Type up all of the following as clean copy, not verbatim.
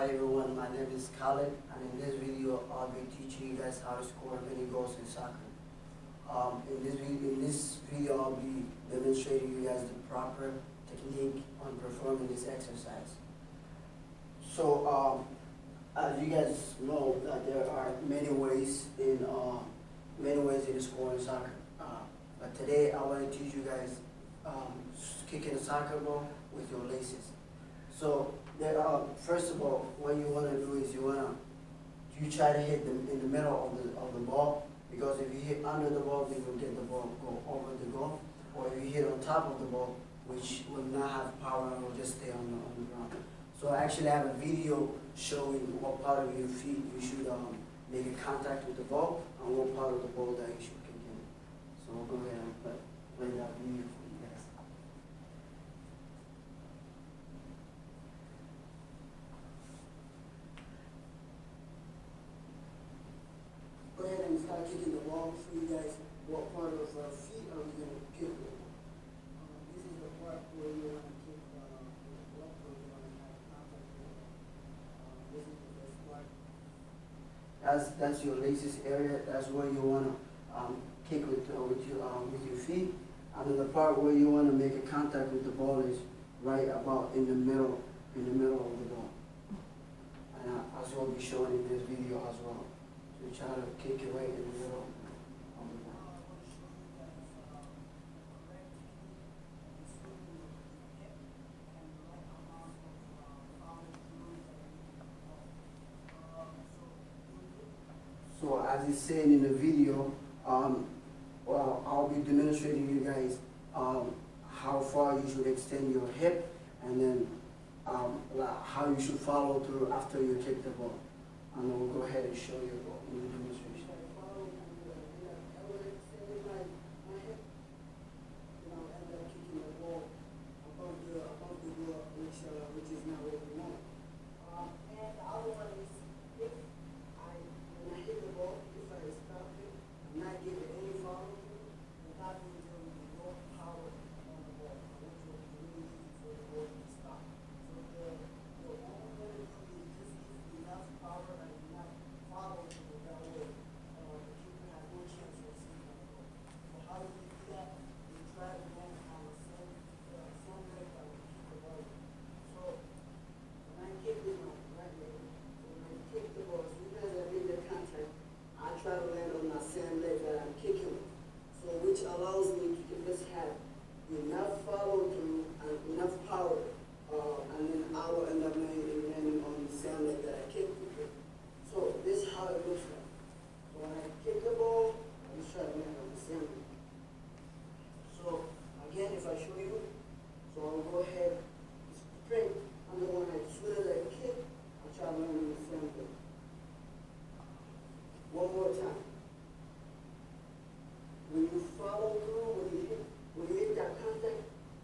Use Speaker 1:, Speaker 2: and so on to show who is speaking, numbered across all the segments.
Speaker 1: Hi everyone, my name is Khaled, and in this video I'll be teaching you guys how to score many goals in soccer. In this video I'll be demonstrating you guys the proper technique on performing this exercise. So as you guys know that there are many ways in scoring soccer. But today I want to teach you guys kicking a soccer ball with your laces. So first of all, what you want to do is you try to hit in the middle of the ball, because if you hit under the ball, then you'll get the ball go over the goal. Or if you hit on top of the ball, which will not have power and will just stay on the ground. So I actually have a video showing what part of your feet you should make a contact with the ball and what part of the ball that you should kick in. So we'll go ahead and play that video for you guys. Go ahead and start kicking the ball. Show you guys what part of our feet are we going to kick with. This is the part where you want to kick the ball, where you want to have contact with the ball. This is the first part. That's your laces area. That's where you want to kick with your feet. And then the part where you want to make a contact with the ball is right about in the middle of the ball. And as we'll be showing in this video as well. So you try to kick it right in the middle of the ball. So as it's saying in the video, well, I'll be demonstrating you guys how far you should extend your hip, and then how you should follow through after you kick the ball. And then we'll go ahead and show you in the demonstration. Which is not what we want. And the other one is when I hit the ball, if I stop it, I'm not giving any follow through, and that means there will be no power on the ball, which will be really easy for the ball to stop. So the only way to do is just give enough power and enough follow through. That way, the keeper has no chance of seeing the ball. So how do we do that? We try to land on the same leg that we kick the ball. So when I kick with my right leg, so when I kick the ball, as soon as I make the contact, I try to land on my same leg that I'm kicking with. So which allows me to just have enough follow through and enough power, and then I will end up landing on the same leg that I kicked with. So this is how it looks like. So when I kick the ball, I just try to land on the same leg. So again, if I show you, so I'll go ahead, straight, and then when as soon as I kick, I try to land on the same leg. One more time. When you follow through, when you hit that contact,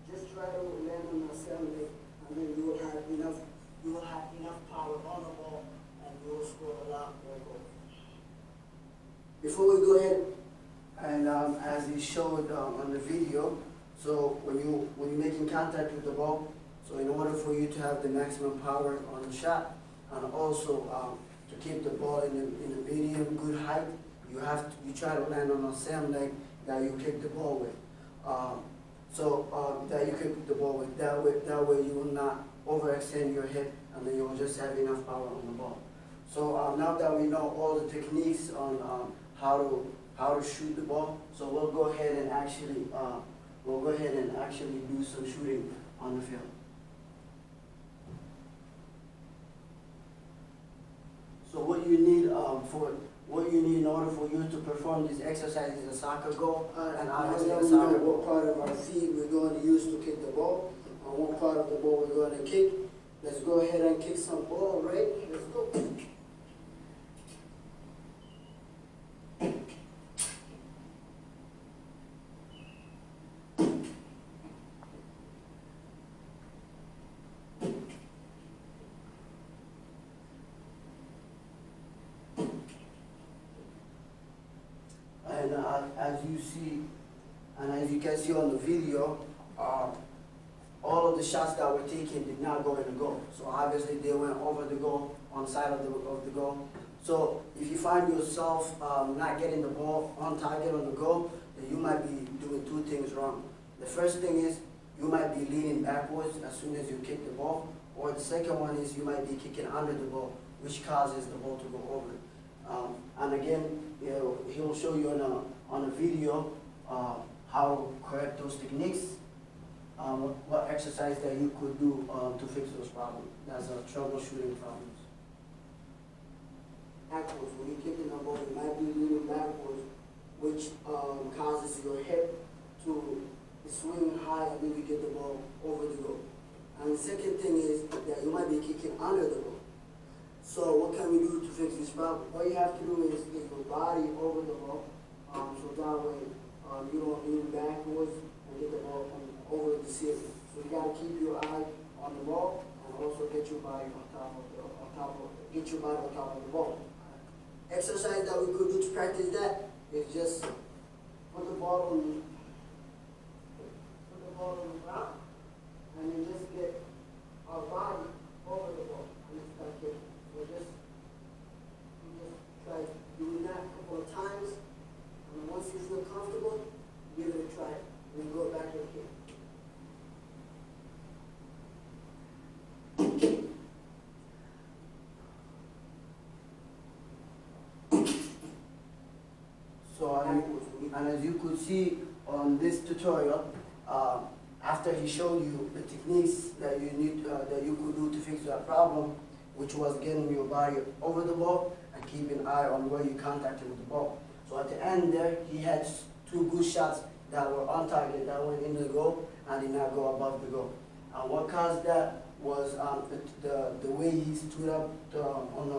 Speaker 1: just try to land on the same leg, and then you will have enough power on the ball, and you will score a lot more goals. Before we go ahead, and as he showed on the video, so when you're making contact with the ball, so in order for you to have the maximum power on the shot, and also to keep the ball in a medium good height, you try to land on the same leg that you kick the ball with. That you kick the ball with. That way you will not overextend your hip, and then you will just have enough power on the ball. So now that we know all the techniques on how to shoot the ball, so we'll go ahead and actually do some shooting on the field. So what you need in order for you to perform this exercise is a soccer goal, and obviously a soccer ball. What part of our feet we're going to use to kick the ball, and what part of the ball we're going to kick. Let's go ahead and kick some ball, right? Let's go. And as you can see on the video, all
Speaker 2: all the shots that were taken did not go in the goal. So obviously they went over the goal, on side of the goal. So if you find yourself not getting the ball on target on the goal, then you might be doing two things wrong. The first thing is you might be leaning backwards as soon as you kick the ball, or the second one is you might be kicking under the ball, which causes the ball to go over. And again, he'll show you on a video how correct those techniques, what exercise that you could do to fix those problems. That's troubleshooting problems.
Speaker 1: Backwards, when you're kicking the ball, you might be leaning backwards, which causes your hip to swing high and then you get the ball over the goal. And the second thing is that you might be kicking under the ball. So what can we do to fix this problem? All you have to do is get your body over the ball, so that way you don't lean backwards and get the ball over the ceiling. So you gotta keep your eye on the ball and also get your body on top of the ball. Exercise that we could do to practice that is just put the ball on the ground and then just get our body over the ball and then start kicking. So just try doing that a couple of times, and then once you feel comfortable, give it a try and then go back and kick.
Speaker 2: So, and as you could see on this tutorial, after he showed you the techniques that you could do to fix that problem, which was getting your body over the ball and keeping an eye on where you contacted with the ball. So at the end there, he had two good shots that were on target, that went into the goal and did not go above the goal. And what caused that was the way he stood up on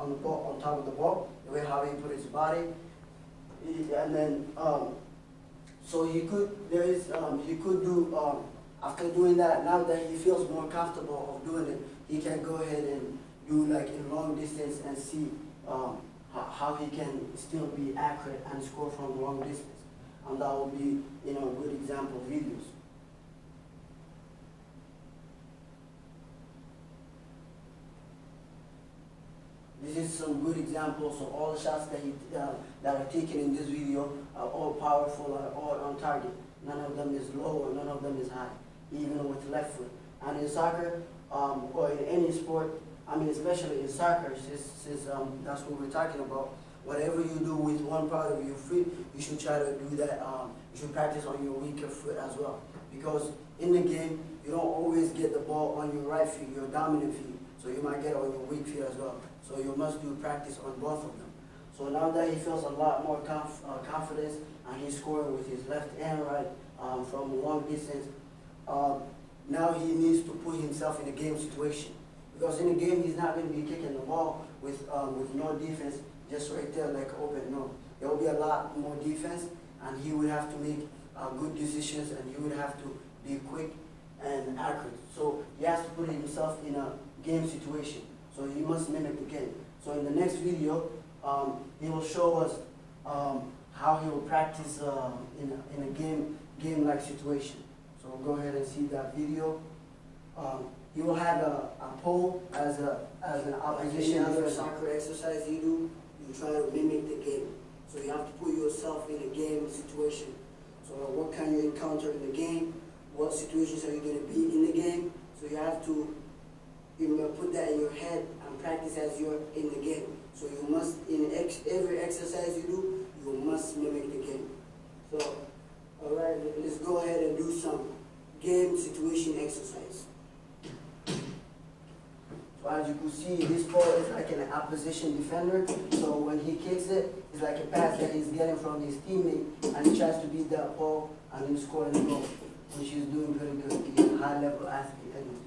Speaker 2: the ball, on top of the ball, the way how he put his body. And then, so he could do, after doing that, now that he feels more comfortable of doing it, he can go ahead and do like a long distance and see how he can still be accurate and score from long distance. And that will be, good example videos. This is some good examples of all the shots that are taken in this video are all powerful, are all on target. None of them is low or none of them is high, even with left foot. And in soccer, or in any sport, especially in soccer, since that's what we're talking about, whatever you do with one part of your foot, you should try to do that, you should practice on your weaker foot as well. Because in the game, you don't always get the ball on your right feet, your dominant feet, so you might get it on your weak feet as well. So you must do practice on both of them. So now that he feels a lot more confidence and he's scoring with his left and right from long distance, now he needs to put himself in a game situation. Because in a game, he's not going to be kicking the ball with no defense, just right there like open. No, there will be a lot more defense, and he would have to make good decisions, and he would have to be quick and accurate. So he has to put himself in a game situation. So he must mimic the game. So in the next video, he will show us how he will practice in a game-like situation. So we'll go ahead and see that video. He will have a pole as an opposition.
Speaker 1: Any other soccer exercise you do, you try to mimic the game. So you have to put yourself in a game situation. So what can you encounter in the game? What situations are you going to be in the game? So you have to put that in your head and practice as you're in the game. So you must, in every exercise you do, you must mimic the game. So, all right, let's go ahead and do some game situation exercise.
Speaker 2: So as you can see, this ball is like an opposition defender. So when he kicks it, it's like a pass that he's getting from his teammate, and he tries to beat that ball and then score the goal, which he's doing very good. He's a high-level athlete anyway.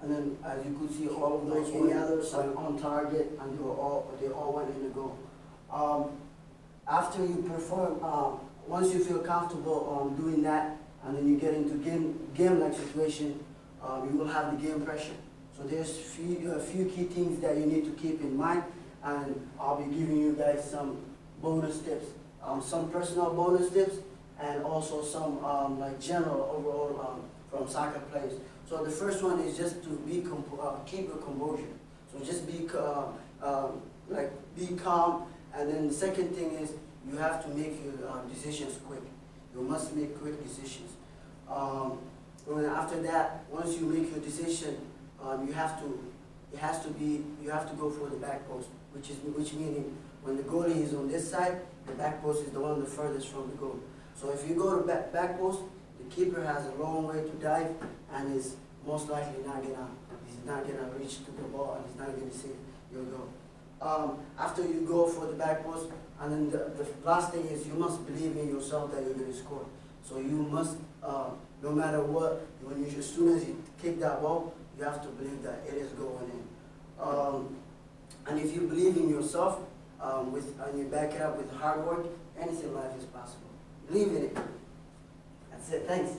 Speaker 2: And then, as you could see, all of those went on target, and they all went in the goal. After you perform, once you feel comfortable doing that, and then you get into game-like situation, you will have the game pressure. So there's a few key things that you need to keep in mind, and I'll be giving you guys some bonus tips some personal bonus tips, and also some like general overall from soccer players. So the first one is just to keep your composure. So just be calm. And then the second thing is you have to make your decisions quick. You must make quick decisions. And after that, once you make your decision, you have to go for the back post, which meaning when the goalie is on this side, the back post is the one the furthest from the goal. So if you go to back post, the keeper has a long way to dive and is most likely he's not gonna reach to the ball and he's not gonna save your goal. After you go for the back post, and then the last thing is you must believe in yourself that you're gonna score. So you must, no matter what, as soon as you kick that ball, you have to believe that it is going in. And if you believe in yourself, and you back it up with hard work, anything in life is possible. Believe in it. That's it. Thanks.